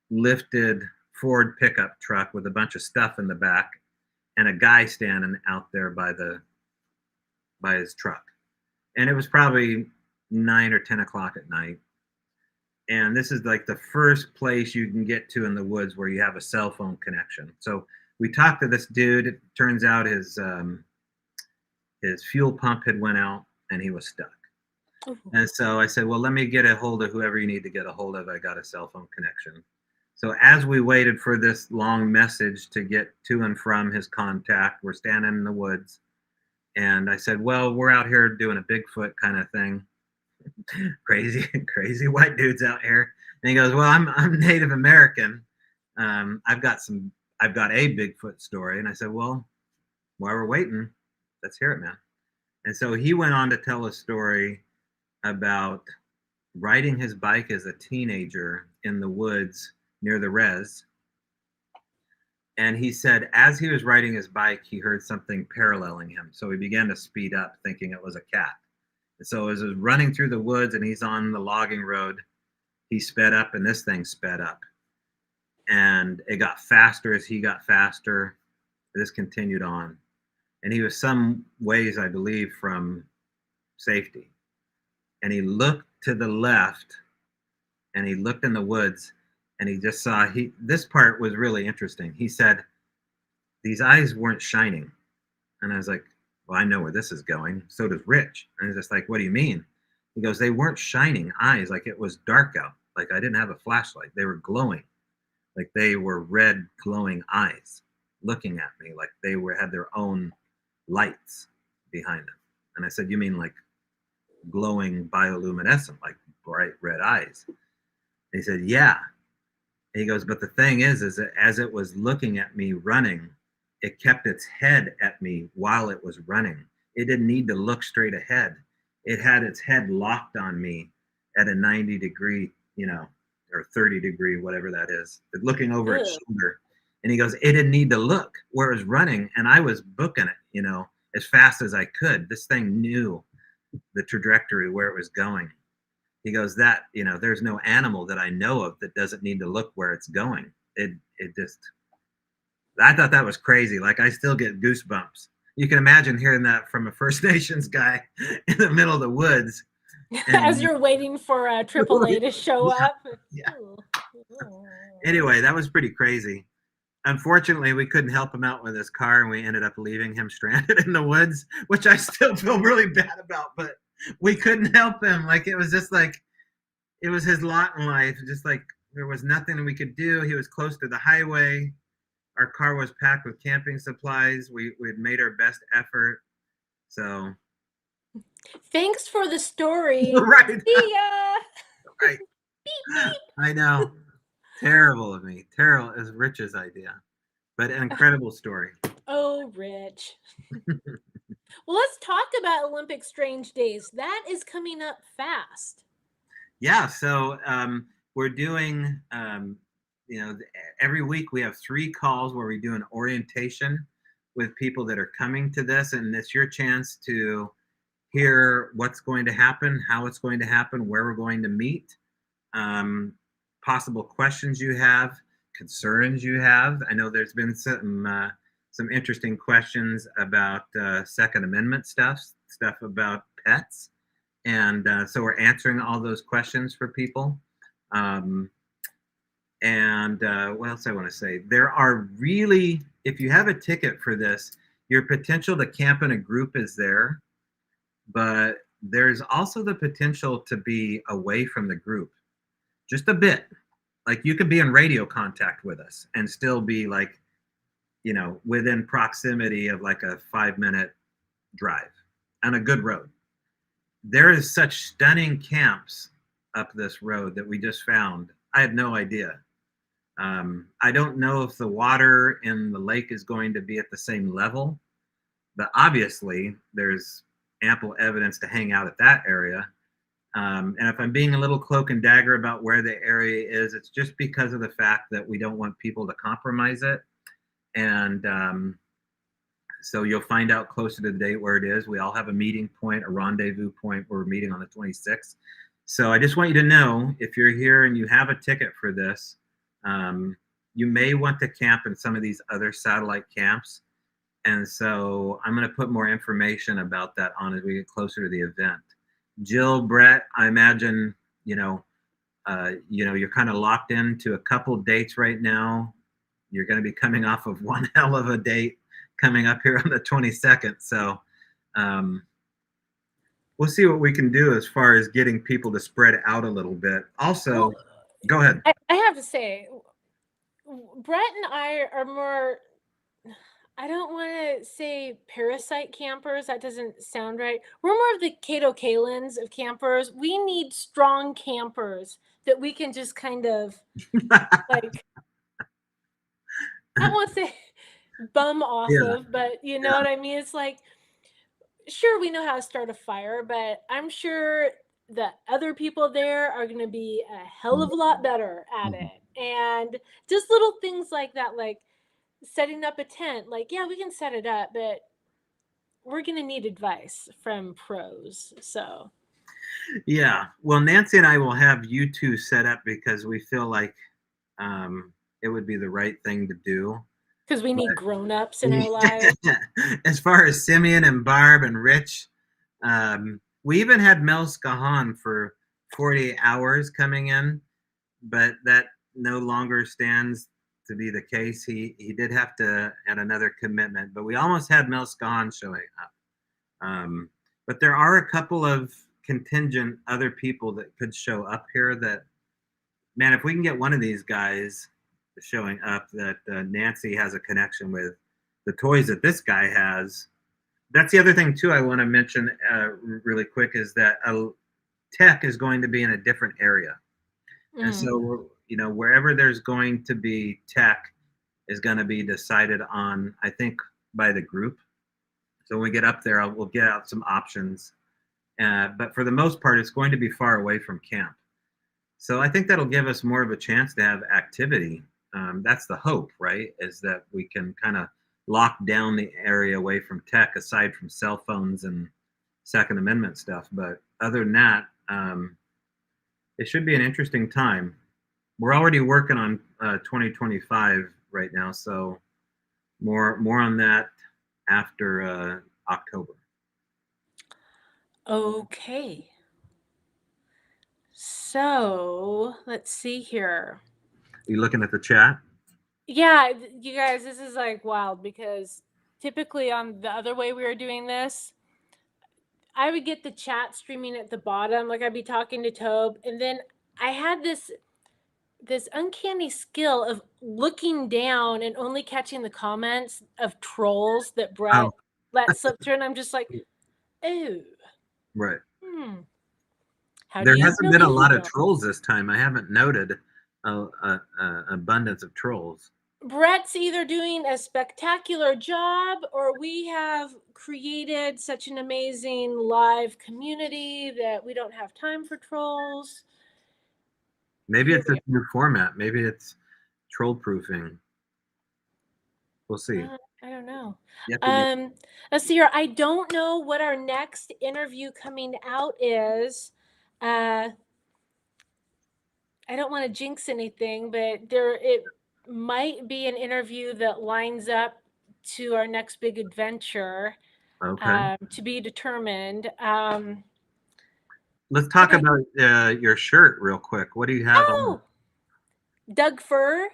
lifted Ford pickup truck with a bunch of stuff in the back and a guy standing out there by his truck. And it was probably 9 or 10 o'clock at night. And this is like the first place you can get to in the woods where you have a cell phone connection. So we talked to this dude. It turns out his fuel pump had went out and he was stuck. Ooh. And so I said, well, let me get a hold of whoever you need to get a hold of. I got a cell phone connection. So as we waited for this long message to get to and from his contact, we're standing in the woods. And I said, well, we're out here doing a Bigfoot kind of thing. Crazy white dudes out here. And he goes, well, I'm Native American. I've got a Bigfoot story. And I said, well, while we're waiting, let's hear it, man. And so he went on to tell a story about riding his bike as a teenager in the woods near the res. And he said, as he was riding his bike, he heard something paralleling him. So he began to speed up, thinking it was a cat. And so as he was running through the woods and he's on the logging road, he sped up and this thing sped up. And it got faster as he got faster. This continued on. And he was some ways, I believe, from safety. And he looked to the left and he looked in the woods and he just saw, this part was really interesting. He said, these eyes weren't shining. And I was like, well, I know where this is going. So does Rich. And he's just like, what do you mean? He goes, they weren't shining eyes. Like it was dark out. Like I didn't have a flashlight. They were glowing. Like they were red glowing eyes looking at me. Like they had their own lights behind them. And I said, you mean like glowing bioluminescent, like bright red eyes? And he said, yeah. And he goes, but the thing is that as it was looking at me running, it kept its head at me while it was running. It didn't need to look straight ahead. It had its head locked on me at a 90 degree, or 30 degree, whatever that is, looking over its shoulder. And he goes, it didn't need to look where it was running. And I was booking it, as fast as I could. This thing knew the trajectory where it was going. He goes, that, there's no animal that I know of that doesn't need to look where it's going. It just, I thought that was crazy. Like I still get goosebumps. You can imagine hearing that from a First Nations guy in the middle of the woods. As you're waiting for a AAA to show up. Yeah. Anyway, that was pretty crazy. Unfortunately, we couldn't help him out with his car, and we ended up leaving him stranded in the woods, which I still feel really bad about, but we couldn't help him. Like, it was just like, it was his lot in life. Just like there was nothing we could do. He was close to the highway. Our car was packed with camping supplies. We had made our best effort. So. Thanks for the story. Right. See ya. Right. Beep, beep. I know. Terrible of me. Terrible. It was Rich's idea, but an incredible story. Oh, Rich. Well, let's talk about Olympic Strange Days. That is coming up fast. Yeah. So we're doing, every week we have 3 calls where we do an orientation with people that are coming to this, and it's your chance to hear what's going to happen, how it's going to happen, where we're going to meet, possible questions you have, concerns you have. I know there's been some interesting questions about Second Amendment stuff about pets. And so we're answering all those questions for people. And what else I want to say? There are really, if you have a ticket for this, your potential to camp in a group is there, but there's also the potential to be away from the group just a bit. Like you could be in radio contact with us and still be like, within proximity of like a 5-minute drive on a good road. There is such stunning camps up this road that we just found. I had no idea. I don't know if the water in the lake is going to be at the same level, but obviously there's ample evidence to hang out at that area. And if I'm being a little cloak and dagger about where the area is, it's just because of the fact that we don't want people to compromise it. And so you'll find out closer to the date where it is. We all have a meeting point, a rendezvous point where we're meeting on the 26th. So I just want you to know, if you're here and you have a ticket for this, you may want to camp in some of these other satellite camps. And so I'm going to put more information about that on as we get closer to the event. Jill, Brett, I imagine, you're kind of locked into a couple dates right now. You're going to be coming off of one hell of a date coming up here on the 22nd. So we'll see what we can do as far as getting people to spread out a little bit. Also, go ahead. I have to say, Brett and I are more, I don't want to say parasite campers. That doesn't sound right. We're more of the Kato Kalins of campers. We need strong campers that we can just kind of like, I won't say bum off Yeah, of, but you know yeah. what I mean? It's like, sure, we know how to start a fire, but I'm sure the other people there are going to be a hell of a lot better at Mhm. it. And just little things like that, like setting up a tent, like, yeah, we can set it up, but we're going to need advice from pros. So, Yeah. Well, Nancy and I will have you two set up because we feel like um, it would be the right thing to do. because we But need grown-ups in our lives. as far as Simeon and Barb and Rich, we even had Mel Skahan for 48 hours coming in, but that no longer stands to be the case. He did have to add another commitment, but we almost had Mel Skahan showing up. But there are a couple of contingent other people that could show up here that, man, if we can get one of these guys showing up that Nancy has a connection with, the toys that this guy has. That's the other thing too. I want to mention really quick is that tech is going to be in a different area, and Mm. so wherever there's going to be tech is going to be decided on, I think, by the group. So when we get up there, we'll get out some options, but for the most part, it's going to be far away from camp. So I think that'll give us more of a chance to have activity. That's the hope, right? Is that we can kind of lock down the area away from tech, aside from cell phones and Second Amendment stuff. But other than that, it should be an interesting time. We're already working on 2025 right now, so more on that after October. Okay. So let's see here. You looking at the chat? Yeah, you guys, this is like wild because typically on the other way we were doing this, I would get the chat streaming at the bottom, like I'd be talking to Tobe, and then I had this uncanny skill of looking down and only catching the comments of trolls that Oh, Brett let slip through, and I'm just like, oh, right. how do There you hasn't know been a if you lot of don't? trolls this time. I haven't noted a abundance of trolls. Brett's either doing a spectacular job or we have created such an amazing live community that we don't have time for trolls. Maybe Here it's we this new format. Maybe it's troll proofing. We'll see. I don't know. You have to be. Let's see here. I don't know what our next interview coming out is. Uh, I don't want to jinx anything, but it might be an interview that lines up to our next big adventure. Okay. To be determined. Let's I talk got about your shirt real quick. What do you have on? oh Doug Fur,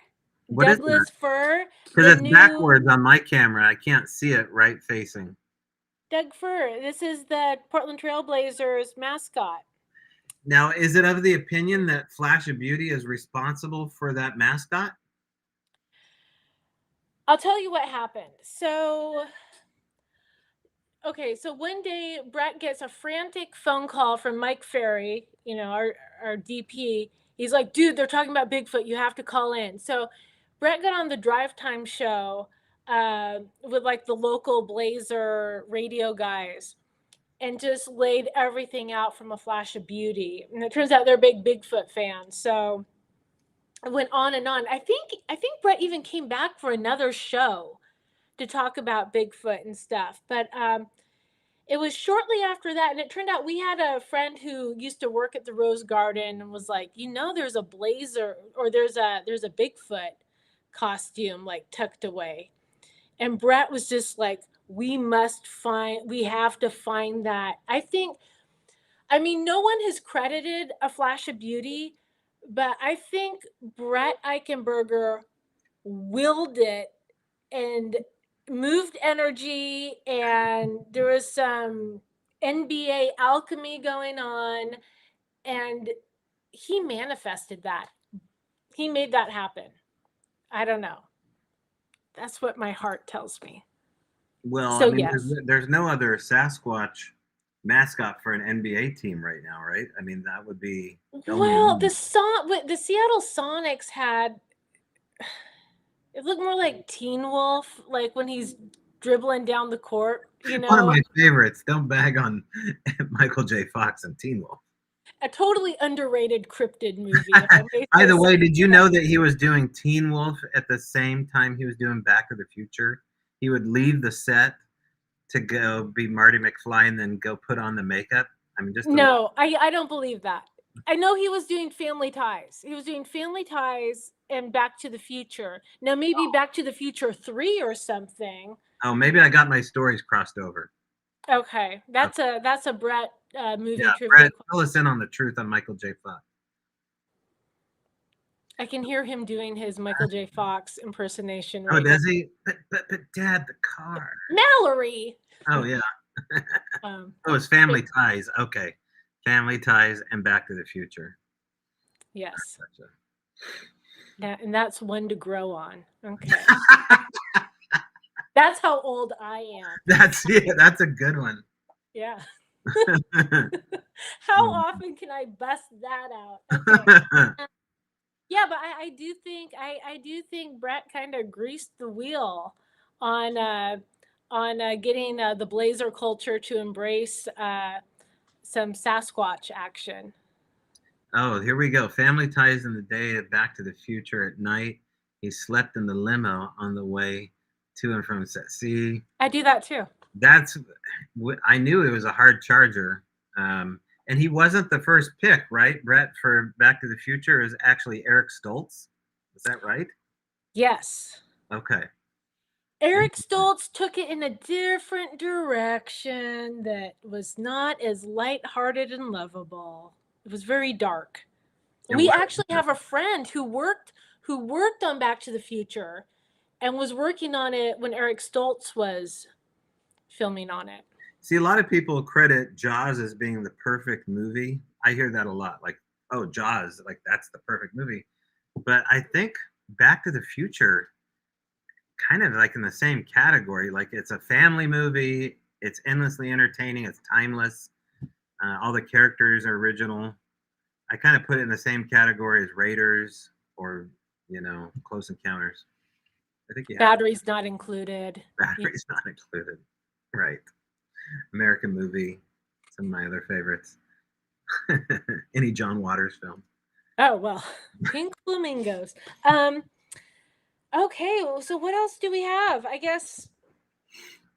What is that? Douglas Fur, Because the it's new backwards on my camera. I can't see it right facing. Doug Fur. This is the Portland Trailblazers mascot. Now, is it of the opinion that Flash of Beauty is responsible for that mascot? I'll tell you what happened. So okay, so one day Brett gets a frantic phone call from Mike Ferry, our DP. He's like, dude, they're talking about Bigfoot. You have to call in. So Brett got on the drive time show with like the local Blazer radio guys and just laid everything out from a flash of beauty. And it turns out they're big Bigfoot fans. So I went on and on. I think Brett even came back for another show to talk about Bigfoot and stuff. But it was shortly after that, and it turned out we had a friend who used to work at the Rose Garden and was like, there's a blazer or there's a Bigfoot costume like tucked away. And Brett was just like, we have to find that. No one has credited a flash of beauty, but I think Brett Eichenberger willed it and moved energy, and there was some NBA alchemy going on, and he manifested that. He made that happen. I don't know. That's what my heart tells me. Well, I So mean, yes. there's no other Sasquatch mascot for an NBA team right now, right? I mean, that would be the only Well, one. the Seattle Sonics had It looked more like Teen Wolf, like when he's dribbling down the court, One of my favorites. Don't bag on Michael J. Fox and Teen Wolf. A totally underrated cryptid movie, if I may By say the so. way, did you know that he was doing Teen Wolf at the same time he was doing Back to the Future? He would leave the set to go be Marty McFly and then go put on the makeup. I mean, just No, I don't believe that. I know he was doing Family Ties. He was doing Family Ties and Back to the Future. Now maybe Back to the Future 3 or something. oh, maybe I got my stories crossed over. Okay, that's a Brett movie Yeah, trivia Brett, question. fill us in on the truth on Michael J. Fox. I can hear him doing his Michael J. Fox impersonation Oh, right now. does he? But Dad, the car. Mallory. Oh yeah. Um, Oh, it's Family Ties. Okay, Family Ties and Back to the Future. yes. Gotcha. And that's one to grow on. Okay. That's how old I am. That's a good one. Yeah. How often can I bust that out? Okay. Yeah, but I do think I do think Brett kind of greased the wheel on getting the Blazer culture to embrace some Sasquatch action. Oh, here we go. Family Ties in the day of Back to the Future at night. He slept in the limo on the way to and from set. See, I do that too. that's I knew it was a hard charger. And he wasn't the first pick, right? Brett for Back to the Future is actually Eric Stoltz. Is that right? Yes. Okay. Eric Stoltz took it in a different direction that was not as lighthearted and lovable. It was very dark. We actually have a friend who worked on Back to the Future and was working on it when Eric Stoltz was filming on it. See, a lot of people credit Jaws as being the perfect movie. I hear that a lot. Like, oh, Jaws, like that's the perfect movie. But I think Back to the Future kind of like in the same category. Like it's a family movie. It's endlessly entertaining. It's timeless. All the characters are original. I kind of put it in the same category as Raiders or Close Encounters. I think Batteries not included. Batteries not included. Right. American Movie. Some of my other favorites. Any John Waters film. Oh well, Pink Flamingos. Okay, so what else do we have? I guess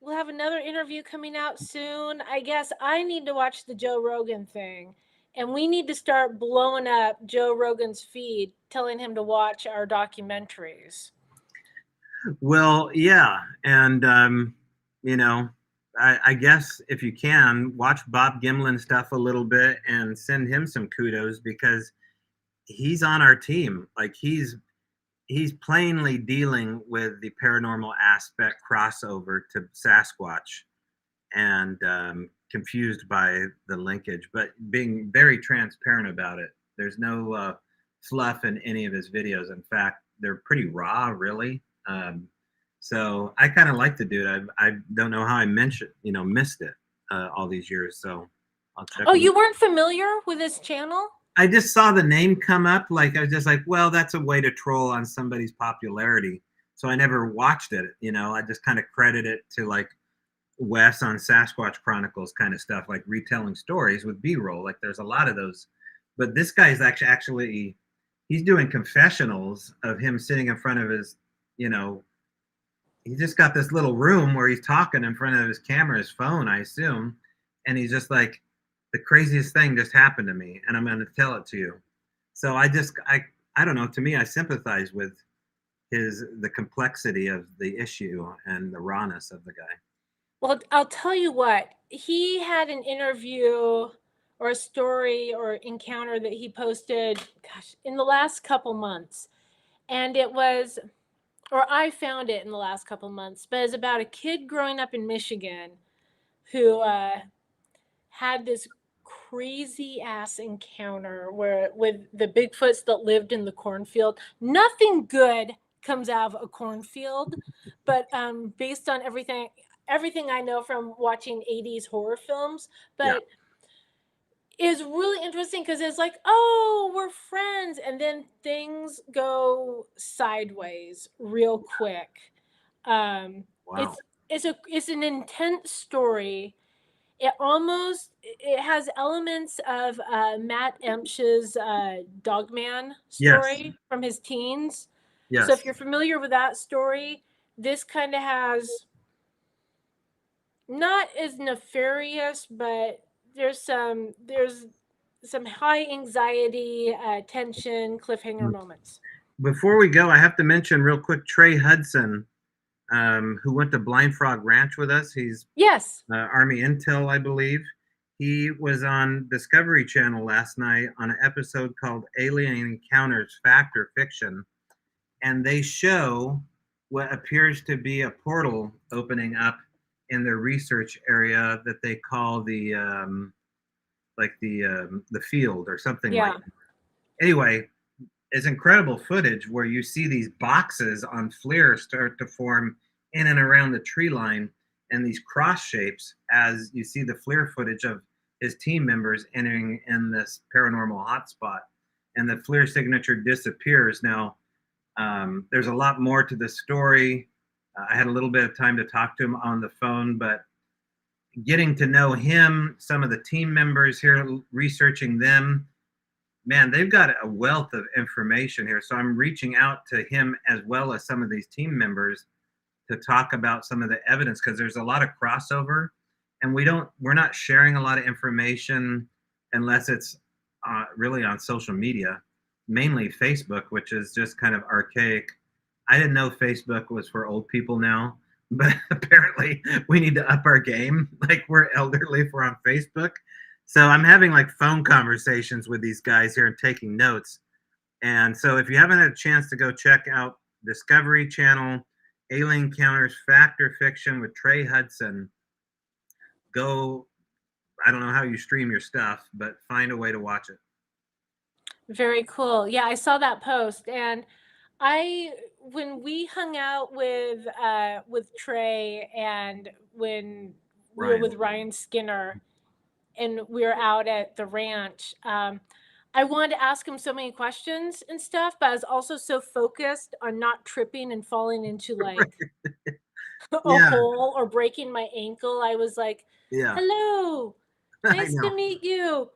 we'll have another interview coming out soon. I guess I need to watch the Joe Rogan thing. And we need to start blowing up Joe Rogan's feed, telling him to watch our documentaries. Well, yeah. And, I guess if you can, watch Bob Gimlin stuff a little bit and send him some kudos because he's on our team. Like he's plainly dealing with the paranormal aspect crossover to Sasquatch and confused by the linkage, but being very transparent about it. There's no fluff in any of his videos. In fact, they're pretty raw, really. So I kind of like the dude. I don't know how I missed it all these years. So I'll check. Oh, you weren't familiar with his channel? I just saw the name come up. Like I was just like, well, that's a way to troll on somebody's popularity. So I never watched it. I just kind of credit it to like Wes on Sasquatch Chronicles kind of stuff, like retelling stories with B-roll. Like there's a lot of those. But this guy's actually he's doing confessionals of him sitting in front of his, he just got this little room where he's talking in front of his camera, his phone, I assume. And he's just like, the craziest thing just happened to me and I'm going to tell it to you. So I don't know, to me, I sympathize with the complexity of the issue and the rawness of the guy. Well, I'll tell you what, he had an interview or a story or encounter that he posted, in the last couple months. And it was, or I found it in the last couple months, but it's about a kid growing up in Michigan who had this crazy ass encounter with the Bigfoots that lived in the cornfield. Nothing good comes out of a cornfield, but based on everything I know from watching 80s horror films, but is really interesting because it's like, oh, we're friends, and then things go sideways real quick. Um, Wow. it's an intense story. It has elements of Matt Emsh's Dogman Yes. story from his teens. So if Yes. you're familiar with that story, this kind of has not as nefarious, but there's some high anxiety, tension, cliffhanger moments. Before we go, I have to mention real quick Trey Hudson, who went to Blind Frog Ranch with us. He's Yes. Army Intel, I believe. He was on Discovery Channel last night on an episode called Alien Encounters Fact or Fiction. And they show what appears to be a portal opening up in their research area that they call the field or something like Yeah. that. Anyway, it's incredible footage where you see these boxes on FLIR start to form in and around the tree line and these cross shapes as you see the FLIR footage of his team members entering in this paranormal hotspot. And the FLIR signature disappears. Now, there's a lot more to the story. I had a little bit of time to talk to him on the phone, but getting to know him, some of the team members here, researching them, man, they've got a wealth of information here. So I'm reaching out to him as well as some of these team members to talk about some of the evidence because there's a lot of crossover, and we're not sharing a lot of information unless it's really on social media, mainly Facebook, which is just kind of archaic. I didn't know Facebook was for old people now, but apparently we need to up our game. Like we're elderly if we're on Facebook. So I'm having like phone conversations with these guys here and taking notes. And so if you haven't had a chance to go check out Discovery Channel, Alien Encounters Fact or Fiction with Trey Hudson, go. I don't know how you stream your stuff, but find a way to watch it. Very cool. Yeah, I saw that post, and I when we hung out with Trey, and when we were Ryan. with Ryan Skinner and we were out at the ranch, I wanted to ask him so many questions and stuff, but I was also so focused on not tripping and falling into like a Yeah, hole or breaking my ankle. I was like, yeah. "Hello, I nice to know. meet you.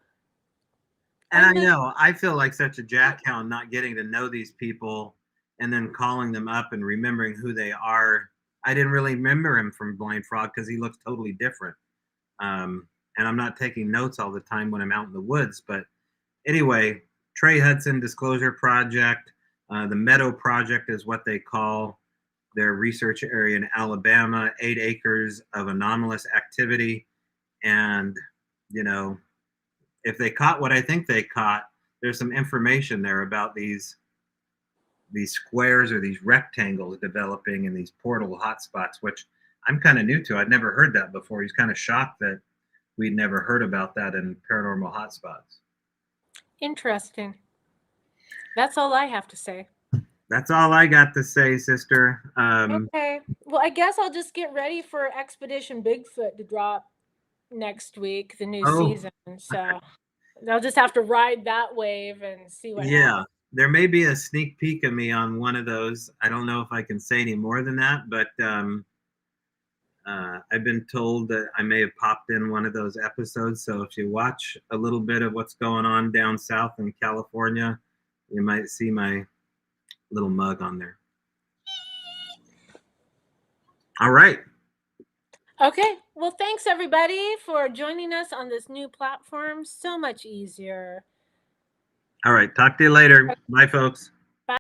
And I I'm a." know I feel like such a jackhound not getting to know these people and then calling them up and remembering who they are. I didn't really remember him from Blind Frog because he looks totally different. And I'm not taking notes all the time when I'm out in the woods. But anyway, Trey Hudson Disclosure Project, the Meadow Project is what they call their research area in Alabama, 8 acres of anomalous activity. And, you know, if they caught what I think they caught, there's some information there about these squares or these rectangles developing in these portal hotspots, which I'm kind of new to. I'd never heard that before. He's kind of shocked that we'd never heard about that in paranormal hotspots. Interesting. That's all I have to say. That's all I got to say, sister. Okay. Well, I guess I'll just get ready for Expedition Bigfoot to drop next week, the new Oh, season. So I'll just have to ride that wave and see what yeah. happens. There may be a sneak peek of me on one of those. I don't know if I can say any more than that, but I've been told that I may have popped in one of those episodes. So if you watch a little bit of what's going on down south in California, you might see my little mug on there. All right. Okay. Well, thanks everybody for joining us on this new platform. So much easier. All right. Talk to you later. Bye, folks.